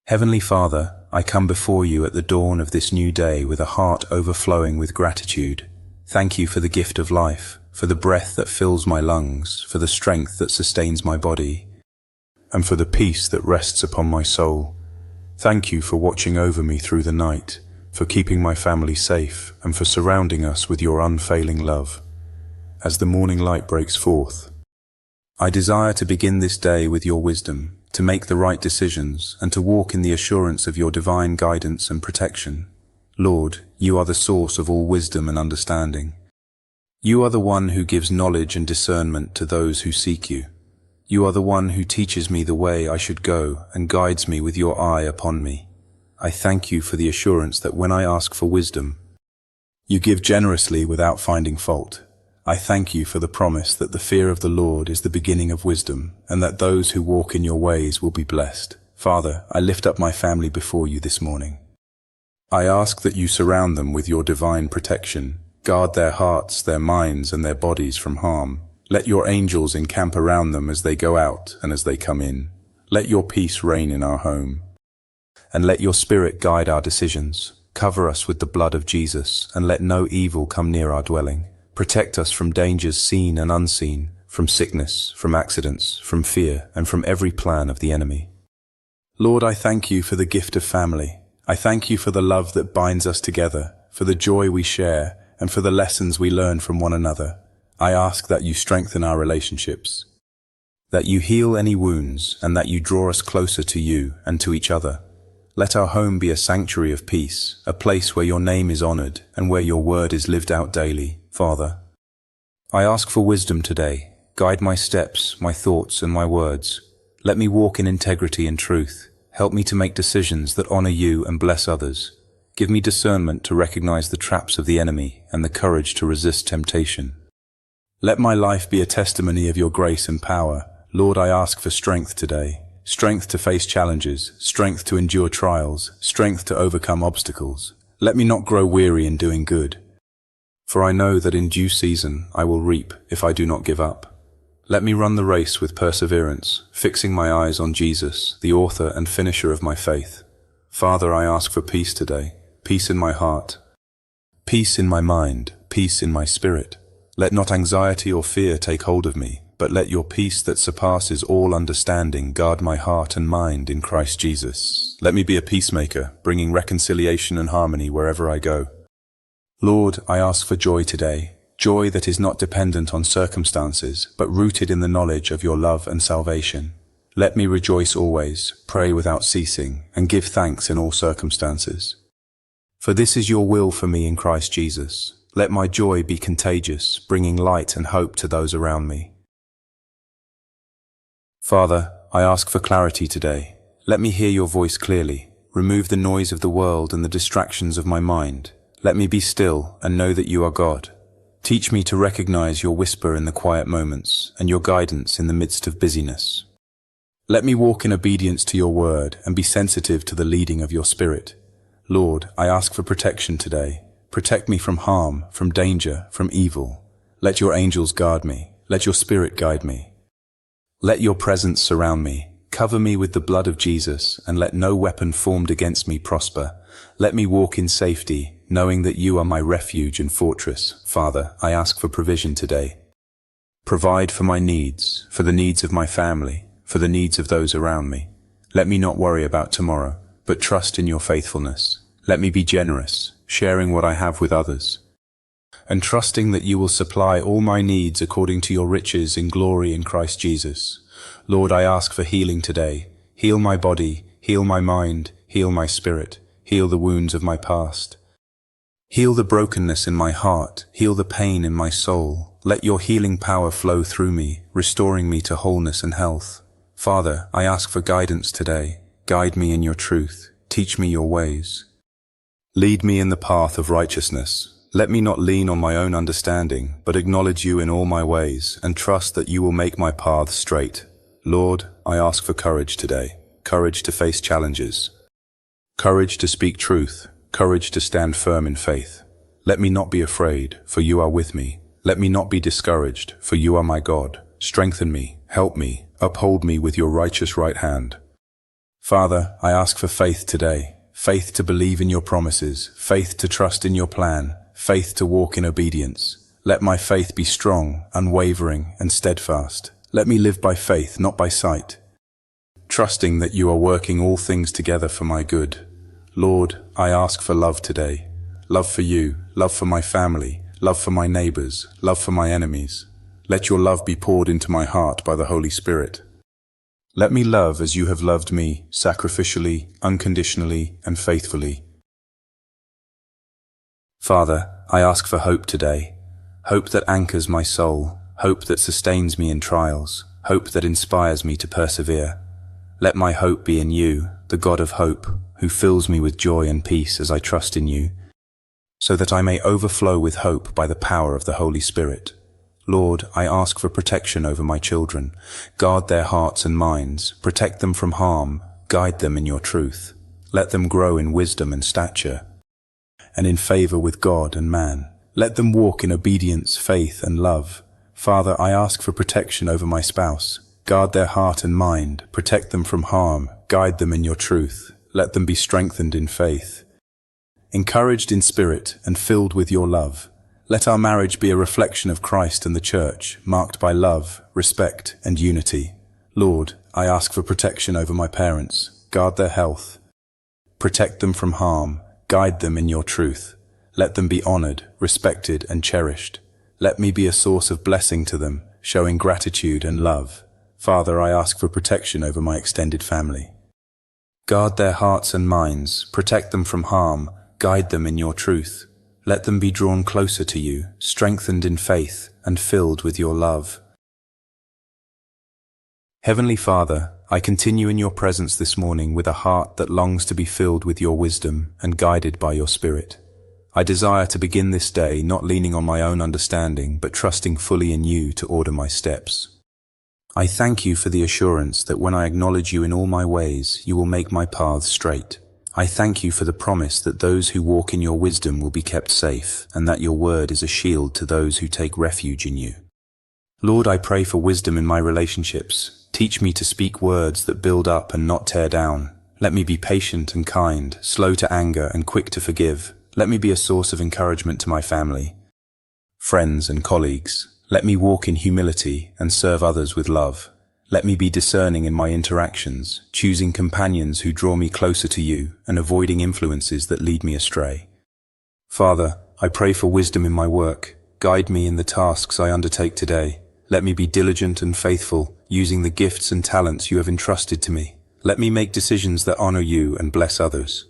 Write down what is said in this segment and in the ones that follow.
Heavenly Father, I come before you at the dawn of this new day with a heart overflowing with gratitude. Thank you for the gift of life, for the breath that fills my lungs, for the strength that sustains my body, and for the peace that rests upon my soul. Thank you for watching over me through the night, for keeping my family safe, and for surrounding us with your unfailing love. As the morning light breaks forth, I desire to begin this day with your wisdom, to make the right decisions, and to walk in the assurance of your divine guidance and protection. Lord, you are the source of all wisdom and understanding. You are the one who gives knowledge and discernment to those who seek you. You are the one who teaches me the way I should go and guides me with your eye upon me. I thank you for the assurance that when I ask for wisdom, you give generously without finding fault. I thank you for the promise that the fear of the Lord is the beginning of wisdom, and that those who walk in your ways will be blessed. Father, I lift up my family before you this morning. I ask that you surround them with your divine protection. Guard their hearts, their minds, and their bodies from harm. Let your angels encamp around them as they go out and as they come in. Let your peace reign in our home. And let your Spirit guide our decisions. Cover us with the blood of Jesus, and let no evil come near our dwelling. Protect us from dangers seen and unseen, from sickness, from accidents, from fear, and from every plan of the enemy. Lord, I thank you for the gift of family. I thank you for the love that binds us together, for the joy we share, and for the lessons we learn from one another. I ask that you strengthen our relationships, that you heal any wounds, and that you draw us closer to you and to each other. Let our home be a sanctuary of peace, a place where your name is honored and where your word is lived out daily. Father, I ask for wisdom today. Guide my steps, my thoughts, and my words. Let me walk in integrity and truth. Help me to make decisions that honor you and bless others. Give me discernment to recognize the traps of the enemy and the courage to resist temptation. Let my life be a testimony of your grace and power. Lord, I ask for strength today. Strength to face challenges, strength to endure trials, strength to overcome obstacles. Let me not grow weary in doing good, for I know that in due season I will reap if I do not give up. Let me run the race with perseverance, fixing my eyes on Jesus, the author and finisher of my faith. Father, I ask for peace today, peace in my heart, peace in my mind, peace in my spirit. Let not anxiety or fear take hold of me, but let your peace that surpasses all understanding guard my heart and mind in Christ Jesus. Let me be a peacemaker, bringing reconciliation and harmony wherever I go. Lord, I ask for joy today, joy that is not dependent on circumstances, but rooted in the knowledge of your love and salvation. Let me rejoice always, pray without ceasing, and give thanks in all circumstances. For this is your will for me in Christ Jesus. Let my joy be contagious, bringing light and hope to those around me. Father, I ask for clarity today. Let me hear your voice clearly. Remove the noise of the world and the distractions of my mind. Let me be still and know that you are God. Teach me to recognize your whisper in the quiet moments and your guidance in the midst of busyness. Let me walk in obedience to your word and be sensitive to the leading of your Spirit. Lord, I ask for protection today. Protect me from harm, from danger, from evil. Let your angels guard me. Let your Spirit guide me. Let your presence surround me. Cover me with the blood of Jesus, and let no weapon formed against me prosper. Let me walk in safety, knowing that you are my refuge and fortress. Father, I ask for provision today. Provide for my needs, for the needs of my family, for the needs of those around me. Let me not worry about tomorrow, but trust in your faithfulness. Let me be generous, sharing what I have with others, and trusting that you will supply all my needs according to your riches in glory in Christ Jesus. Lord, I ask for healing today. Heal my body, heal my mind, heal my spirit, heal the wounds of my past. Heal the brokenness in my heart, heal the pain in my soul. Let your healing power flow through me, restoring me to wholeness and health. Father, I ask for guidance today. Guide me in your truth. Teach me your ways. Lead me in the path of righteousness. Let me not lean on my own understanding, but acknowledge you in all my ways, and trust that you will make my path straight. Lord, I ask for courage today. Courage to face challenges. Courage to speak truth. Courage to stand firm in faith. Let me not be afraid, for you are with me. Let me not be discouraged, for you are my God. Strengthen me, help me, uphold me with your righteous right hand. Father, I ask for faith today, faith to believe in your promises, faith to trust in your plan, faith to walk in obedience. Let my faith be strong, unwavering, and steadfast. Let me live by faith, not by sight, trusting that you are working all things together for my good. Lord, I ask for love today. Love for you, love for my family, love for my neighbors, love for my enemies. Let your love be poured into my heart by the Holy Spirit. Let me love as you have loved me, sacrificially, unconditionally, and faithfully. Father, I ask for hope today. Hope that anchors my soul, hope that sustains me in trials, hope that inspires me to persevere. Let my hope be in you, the God of hope, who fills me with joy and peace as I trust in you, so that I may overflow with hope by the power of the Holy Spirit. Lord, I ask for protection over my children. Guard their hearts and minds, protect them from harm, guide them in your truth. Let them grow in wisdom and stature, and in favor with God and man. Let them walk in obedience, faith, and love. Father, I ask for protection over my spouse. Guard their heart and mind, protect them from harm, guide them in your truth. Let them be strengthened in faith, encouraged in spirit, and filled with your love. Let our marriage be a reflection of Christ and the Church, marked by love, respect, and unity. Lord, I ask for protection over my parents. Guard their health, protect them from harm, guide them in your truth. Let them be honored, respected, and cherished. Let me be a source of blessing to them, showing gratitude and love. Father, I ask for protection over my extended family. Guard their hearts and minds, protect them from harm, guide them in your truth. Let them be drawn closer to you, strengthened in faith, and filled with your love. Heavenly Father, I continue in your presence this morning with a heart that longs to be filled with your wisdom and guided by your Spirit. I desire to begin this day not leaning on my own understanding, but trusting fully in you to order my steps. I thank you for the assurance that when I acknowledge you in all my ways, you will make my paths straight. I thank you for the promise that those who walk in your wisdom will be kept safe, and that your word is a shield to those who take refuge in you. Lord, I pray for wisdom in my relationships. Teach me to speak words that build up and not tear down. Let me be patient and kind, slow to anger and quick to forgive. Let me be a source of encouragement to my family, friends, and colleagues. Let me walk in humility and serve others with love. Let me be discerning in my interactions, choosing companions who draw me closer to you and avoiding influences that lead me astray. Father, I pray for wisdom in my work. Guide me in the tasks I undertake today. Let me be diligent and faithful, using the gifts and talents you have entrusted to me. Let me make decisions that honor you and bless others.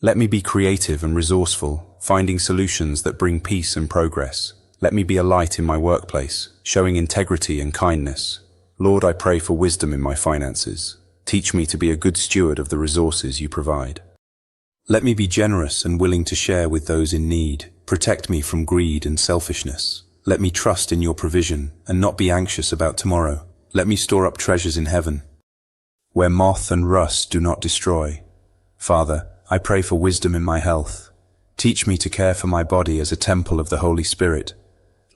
Let me be creative and resourceful, finding solutions that bring peace and progress. Let me be a light in my workplace, showing integrity and kindness. Lord, I pray for wisdom in my finances. Teach me to be a good steward of the resources you provide. Let me be generous and willing to share with those in need. Protect me from greed and selfishness. Let me trust in your provision and not be anxious about tomorrow. Let me store up treasures in heaven, where moth and rust do not destroy. Father, I pray for wisdom in my health. Teach me to care for my body as a temple of the Holy Spirit.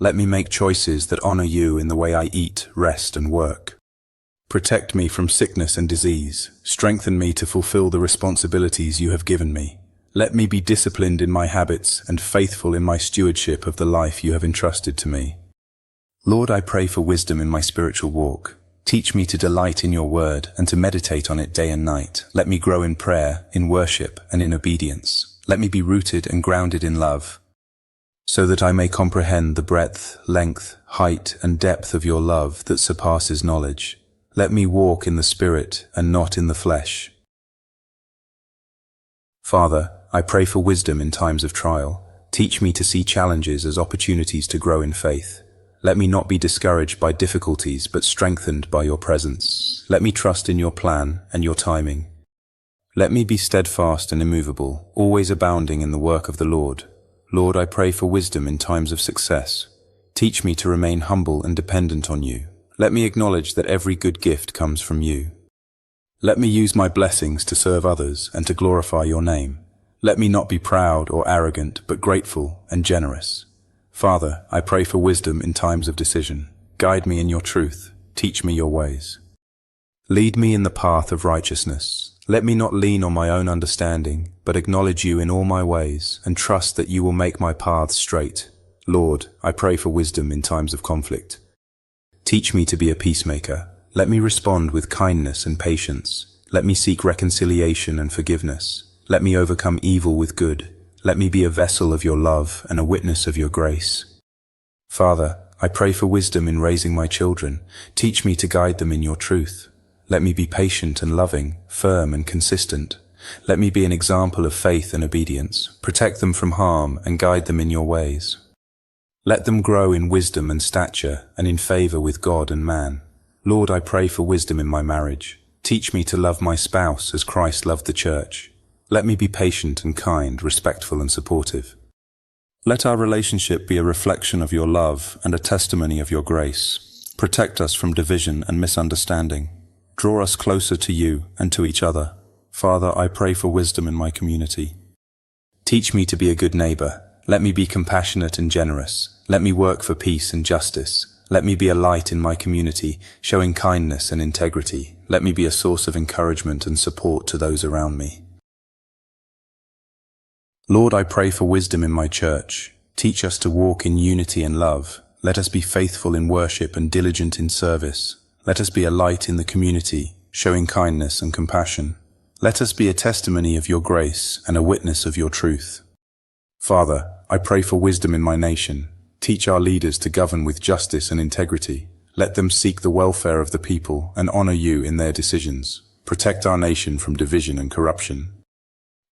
Let me make choices that honor you in the way I eat, rest, and work. Protect me from sickness and disease. Strengthen me to fulfill the responsibilities you have given me. Let me be disciplined in my habits and faithful in my stewardship of the life you have entrusted to me. Lord, I pray for wisdom in my spiritual walk. Teach me to delight in your word and to meditate on it day and night. Let me grow in prayer, in worship, and in obedience. Let me be rooted and grounded in love, so that I may comprehend the breadth, length, height, and depth of your love that surpasses knowledge. Let me walk in the Spirit and not in the flesh. Father, I pray for wisdom in times of trial. Teach me to see challenges as opportunities to grow in faith. Let me not be discouraged by difficulties, but strengthened by your presence. Let me trust in your plan and your timing. Let me be steadfast and immovable, always abounding in the work of the Lord. Lord, I pray for wisdom in times of success. Teach me to remain humble and dependent on you. Let me acknowledge that every good gift comes from you. Let me use my blessings to serve others and to glorify your name. Let me not be proud or arrogant, but grateful and generous. Father, I pray for wisdom in times of decision. Guide me in your truth. Teach me your ways. Lead me in the path of righteousness. Let me not lean on my own understanding, but acknowledge you in all my ways, and trust that you will make my paths straight. Lord, I pray for wisdom in times of conflict. Teach me to be a peacemaker. Let me respond with kindness and patience. Let me seek reconciliation and forgiveness. Let me overcome evil with good. Let me be a vessel of your love and a witness of your grace. Father, I pray for wisdom in raising my children. Teach me to guide them in your truth. Let me be patient and loving, firm and consistent. Let me be an example of faith and obedience. Protect them from harm and guide them in your ways. Let them grow in wisdom and stature and in favor with God and man. Lord, I pray for wisdom in my marriage. Teach me to love my spouse as Christ loved the church. Let me be patient and kind, respectful and supportive. Let our relationship be a reflection of your love and a testimony of your grace. Protect us from division and misunderstanding. Draw us closer to you and to each other. Father, I pray for wisdom in my community. Teach me to be a good neighbor. Let me be compassionate and generous. Let me work for peace and justice. Let me be a light in my community, showing kindness and integrity. Let me be a source of encouragement and support to those around me. Lord, I pray for wisdom in my church. Teach us to walk in unity and love. Let us be faithful in worship and diligent in service. Let us be a light in the community, showing kindness and compassion. Let us be a testimony of your grace and a witness of your truth. Father, I pray for wisdom in my nation. Teach our leaders to govern with justice and integrity. Let them seek the welfare of the people and honor you in their decisions. Protect our nation from division and corruption.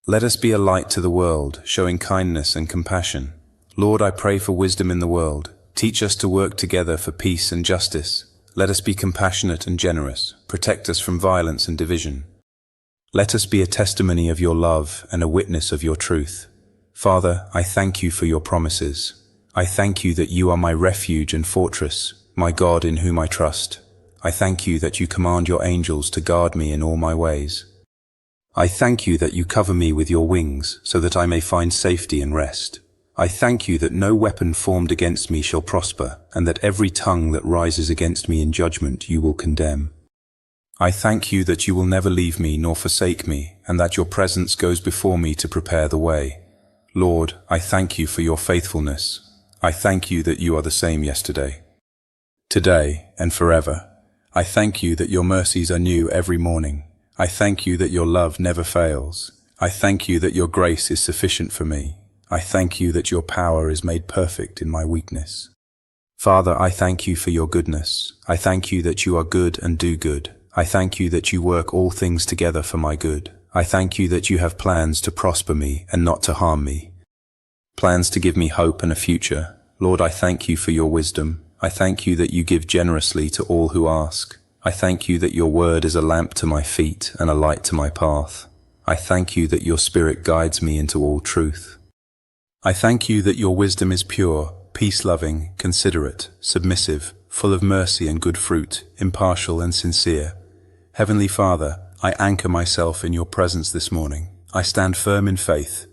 Let us be a light to the world, showing kindness and compassion. Lord, I pray for wisdom in the world. Teach us to work together for peace and justice. Let us be compassionate and generous. Protect us from violence and division. Let us be a testimony of your love and a witness of your truth. Father, I thank you for your promises. I thank you that you are my refuge and fortress, my God in whom I trust. I thank you that you command your angels to guard me in all my ways. I thank you that you cover me with your wings, so that I may find safety and rest. I thank you that no weapon formed against me shall prosper, and that every tongue that rises against me in judgment you will condemn. I thank you that you will never leave me nor forsake me, and that your presence goes before me to prepare the way. Lord, I thank you for your faithfulness. I thank you that you are the same yesterday, today, and forever. I thank you that your mercies are new every morning. I thank you that your love never fails. I thank you that your grace is sufficient for me. I thank you that your power is made perfect in my weakness. Father, I thank you for your goodness. I thank you that you are good and do good. I thank you that you work all things together for my good. I thank you that you have plans to prosper me and not to harm me. Plans to give me hope and a future. Lord, I thank you for your wisdom. I thank you that you give generously to all who ask. I thank you that your word is a lamp to my feet and a light to my path. I thank you that your Spirit guides me into all truth. I thank you that your wisdom is pure, peace-loving, considerate, submissive, full of mercy and good fruit, impartial and sincere. Heavenly Father, I anchor myself in your presence this morning. I stand firm in faith,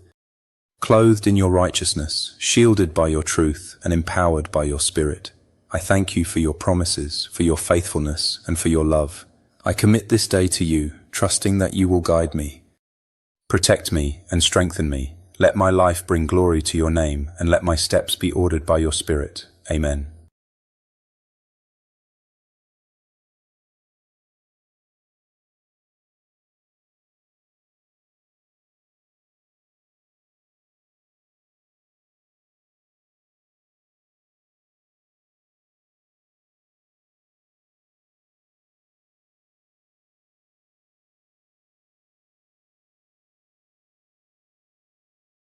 clothed in your righteousness, shielded by your truth, and empowered by your Spirit. I thank you for your promises, for your faithfulness, and for your love. I commit this day to you, trusting that you will guide me. Protect me and strengthen me. Let my life bring glory to your name, and let my steps be ordered by your Spirit. Amen.